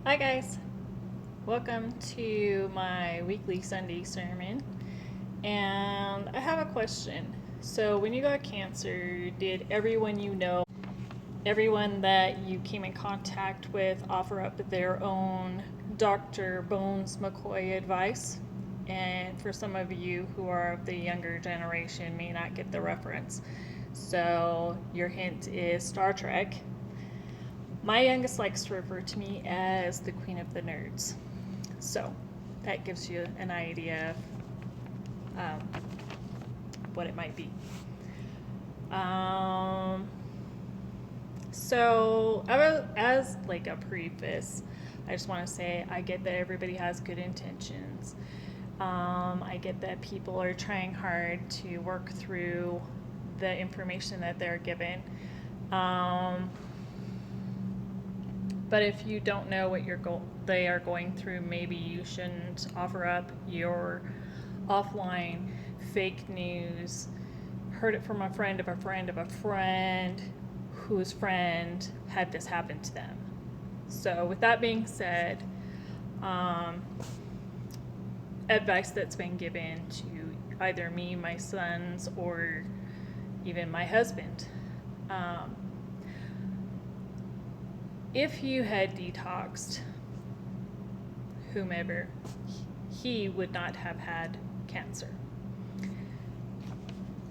Hi guys, welcome to my weekly Sunday sermon. And I have a question. So, when you got cancer, did everyone you know, everyone that you came in contact with, offer up their own Dr. Bones McCoy advice? And for some of you who are of the younger generation, may not get the reference. So, your hint is Star Trek. My youngest likes to refer to me as the Queen of the Nerds. So that gives you an idea of what it might be. So as like a preface, I just want to say I get that everybody has good intentions. I get that people are trying hard to work through the information that they're given. But if you don't know what they are going through, maybe you shouldn't offer up your offline fake news. Heard it from a friend of a friend of a friend whose friend had this happen to them. So with that being said, advice that's been given to either me, my sons, or even my husband. If you had detoxed whomever, he would not have had cancer.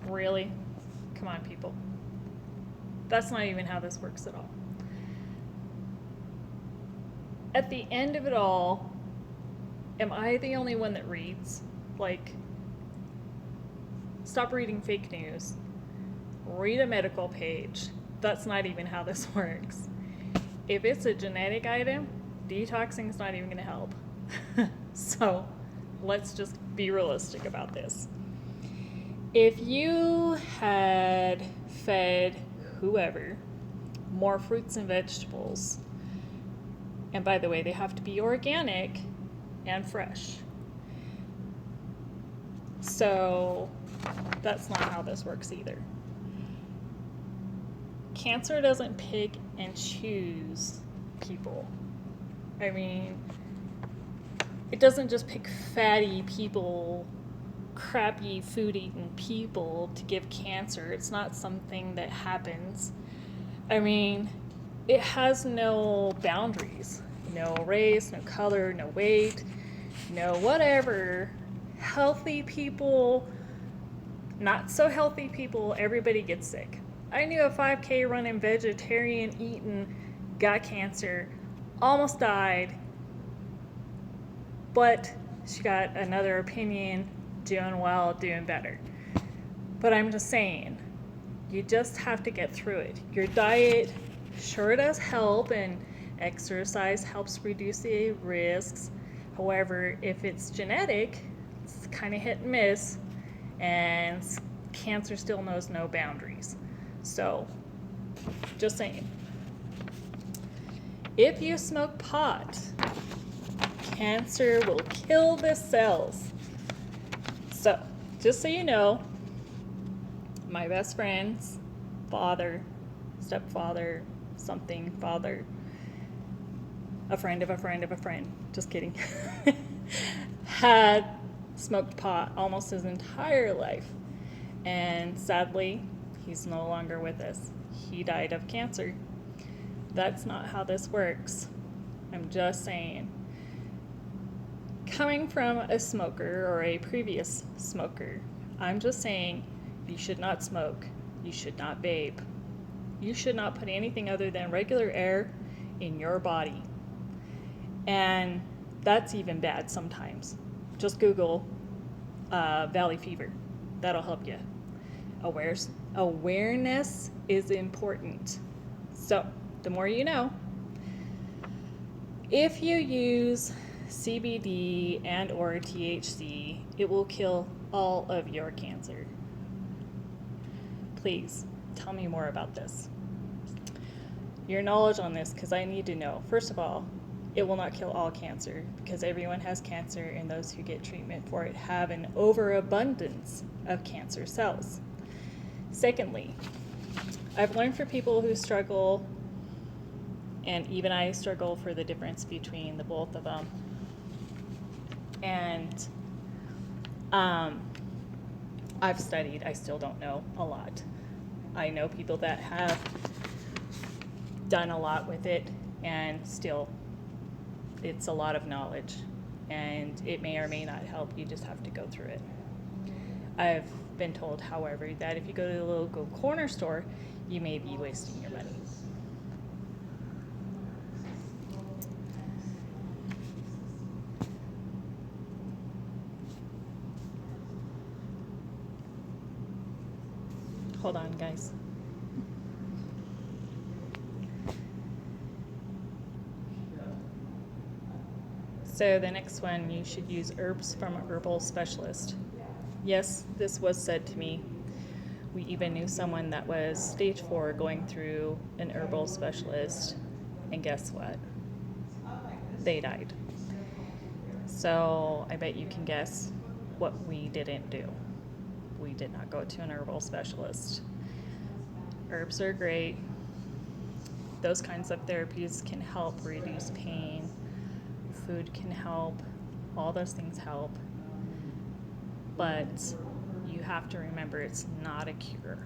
Really? Come on, people. That's not even how this works at all. At the end of it all, am I the only one that reads? Like, stop reading fake news. Read a medical page. That's not even how this works. If it's a genetic item, detoxing is not even going to help. So let's just be realistic about this. If you had fed whoever more fruits and vegetables, and by the way, they have to be organic and fresh. So that's not how this works either. Cancer doesn't pick and choose people. I mean, it doesn't just pick fatty people, crappy food eating people to give cancer. It's not something that happens. I mean, it has no boundaries. No race, no color, no weight, no whatever. Healthy people, not so healthy people, everybody gets sick. I knew a 5K running vegetarian eating got cancer, almost died, but she got another opinion, doing well, doing better. But I'm just saying, you just have to get through it. Your diet sure does help, and exercise helps reduce the risks. However, if it's genetic, it's kind of hit and miss, and cancer still knows no boundaries. So, just saying. If you smoke pot, cancer will kill the cells. So, just so you know, my best friend's father, stepfather, something father, a friend of a friend of a friend, just kidding, had smoked pot almost his entire life. And sadly, he's no longer with us. He died of cancer. That's not how this works. I'm just saying. Coming from a smoker or a previous smoker, I'm just saying you should not smoke. You should not vape. You should not put anything other than regular air in your body. And that's even bad sometimes. Just Google valley fever. That'll help you. Awareness is important. So, the more you know. If you use CBD and or THC, it will kill all of your cancer. Please, tell me more about this. Your knowledge on this, because I need to know. First of all, it will not kill all cancer, because everyone has cancer, and those who get treatment for it have an overabundance of cancer cells. Secondly, I've learned for people who struggle And even I struggle for the difference between the both of them. And I've studied, I still don't know a lot. I know people that have done a lot with it, and still it's a lot of knowledge, and it may or may not help. You just have to go through it. I've been told, however, that if you go to the local corner store, you may be wasting your money. Hold on, guys. So the next one, you should use herbs from a herbal specialist. Yes, this was said to me. We even knew someone that was stage 4 going through an herbal specialist, and guess what? They died. So I bet you can guess what we didn't do. We did not go to an herbal specialist. Herbs are great. Those kinds of therapies can help reduce pain. Food can help. All those things help. But you have to remember it's not a cure.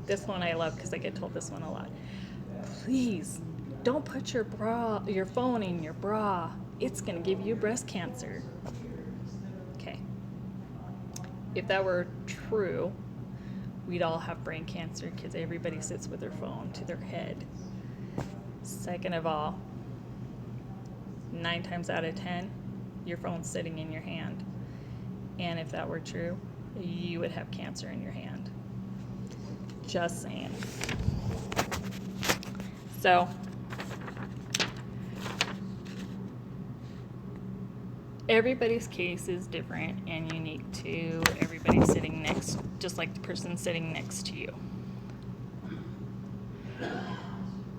This one I love because I get told this one a lot. Please don't put your phone in your bra. It's going to give you breast cancer. Okay. If that were true, we'd all have brain cancer because everybody sits with their phone to their head. Second of all, 9 times out of 10, your phone's sitting in your hand. And if that were true, you would have cancer in your hand. Just saying. So, everybody's case is different and unique to everybody sitting next, just like the person sitting next to you.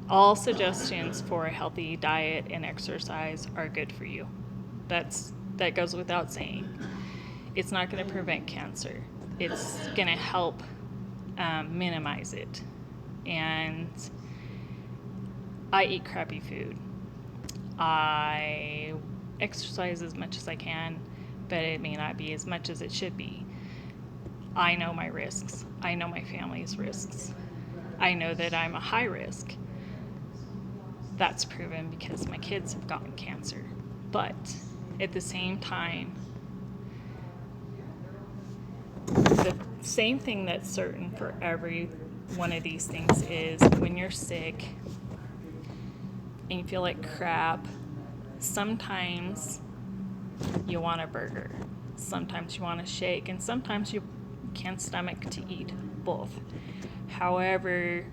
All suggestions for a healthy diet and exercise are good for you. That goes without saying. It's not going to prevent cancer. It's going to help minimize it. And I eat crappy food. I exercise as much as I can, but it may not be as much as it should be. I know my risks. I know my family's risks. I know that I'm a high risk. That's proven because my kids have gotten cancer. But at the same time, the same thing that's certain for every one of these things is when you're sick and you feel like crap, sometimes you want a burger, sometimes you want a shake, and sometimes you can't stomach to eat both. However,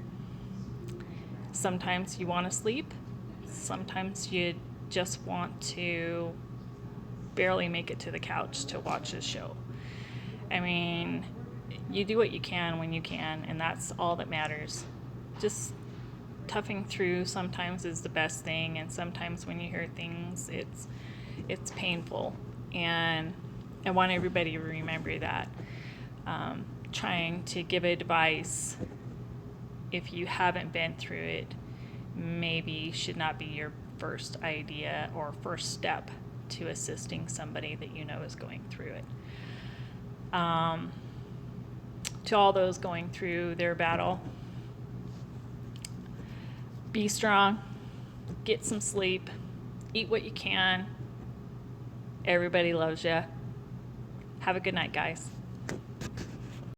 sometimes you want to sleep, sometimes you just want to barely make it to the couch to watch a show. I mean, you do what you can when you can, and that's all that matters. Just toughing through sometimes is the best thing, and sometimes when you hear things, it's painful. And I want everybody to remember that. Trying to give advice if you haven't been through it maybe should not be your first idea or first step to assisting somebody that you know is going through it. To all those going through their battle, be strong, get some sleep, eat what you can. Everybody loves you. Have a good night, guys.